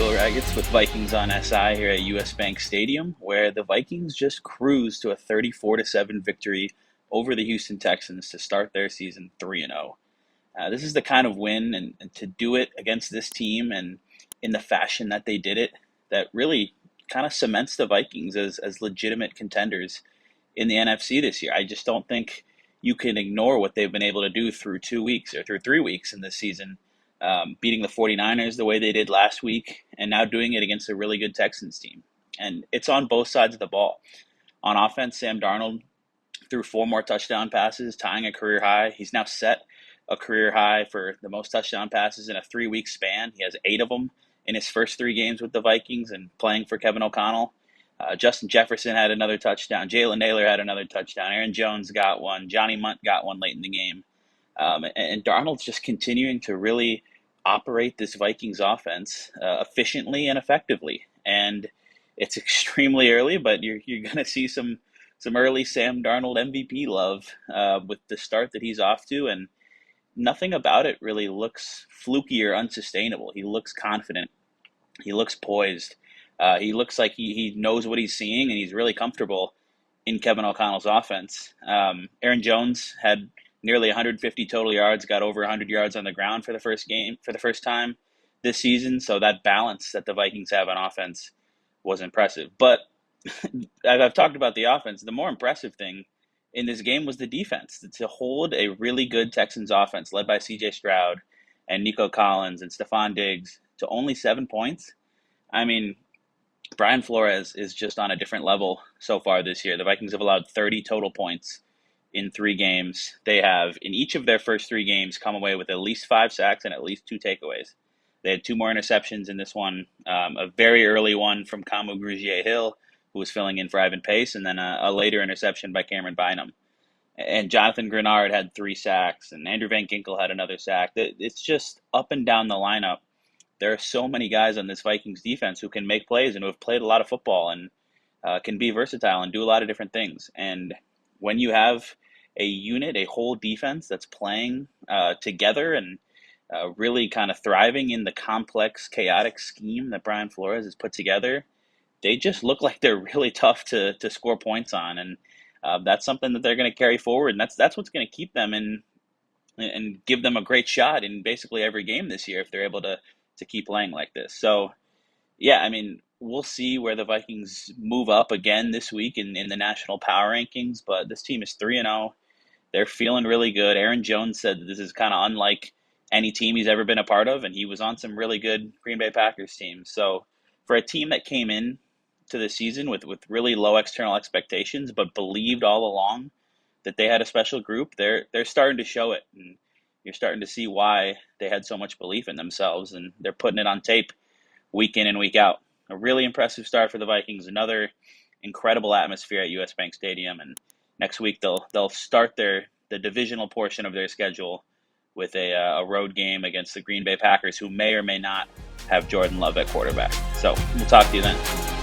Will Ragatz with Vikings on SI here at US Bank Stadium, where the Vikings just cruised to a 34-7 victory over the Houston Texans to start their season 3-0. This is the kind of win, and to do it against this team and in the fashion that they did it, that really kind of cements the Vikings as legitimate contenders in the NFC this year. I just don't think you can ignore what they've been able to do through 2 weeks or through 3 weeks in this season. Beating the 49ers the way they did last week, and now doing it against a really good Texans team. And it's on both sides of the ball. On offense, Sam Darnold threw 4 more touchdown passes, tying a career high. He's now set a career high for the most touchdown passes in a 3-week span. He has 8 of them in his first 3 games with the Vikings and playing for Kevin O'Connell. Justin Jefferson had another touchdown. Jalen Naylor had another touchdown. Aaron Jones got one. Johnny Munt got one late in the game. And Darnold's just continuing to really operate this Vikings offense efficiently and effectively. And it's extremely early, but you're going to see some early Sam Darnold MVP love with the start that he's off to. And nothing about it really looks fluky or unsustainable. He looks confident. He looks poised. He looks like he knows what he's seeing, and he's really comfortable in Kevin O'Connell's offense. Aaron Jones had nearly 150 total yards, got over 100 yards on the ground for the first time this season. So that balance that the Vikings have on offense was impressive. But I've talked about the offense. The more impressive thing in this game was the defense. To hold a really good Texans offense led by C.J. Stroud and Nico Collins and Stephon Diggs to only 7 points. I mean, Brian Flores is just on a different level so far this year. The Vikings have allowed 30 total points in 3 games. They have, in each of their first 3 games, come away with at least 5 sacks and at least 2 takeaways. They had 2 more interceptions in this one, a very early one from Kamu Grugier-Hill, who was filling in for Ivan Pace, and then a later interception by Cameron Bynum. And Jonathan Grenard had 3 sacks, and Andrew Van Ginkel had another sack. It's just up and down the lineup. There are so many guys on this Vikings defense who can make plays and who have played a lot of football and can be versatile and do a lot of different things. And when you have a unit, a whole defense that's playing together and really kind of thriving in the complex, chaotic scheme that Brian Flores has put together, they just look like they're really tough to score points on. And that's something that they're going to carry forward. And that's what's going to keep them in and give them a great shot in basically every game this year if they're able to keep playing like this. So, yeah, I mean, we'll see where the Vikings move up again this week in the national power rankings, but this team is 3-0. They're feeling really good. Aaron Jones said that this is kind of unlike any team he's ever been a part of, and he was on some really good Green Bay Packers teams. So for a team that came in to the season with really low external expectations, but believed all along that they had a special group, they're starting to show it. And you're starting to see why they had so much belief in themselves, and they're putting it on tape week in and week out. A really impressive start for the Vikings. Another incredible atmosphere at US Bank Stadium, and next week they'll start the divisional portion of their schedule with a road game against the Green Bay Packers, who may or may not have Jordan Love at quarterback. So we'll talk to you then.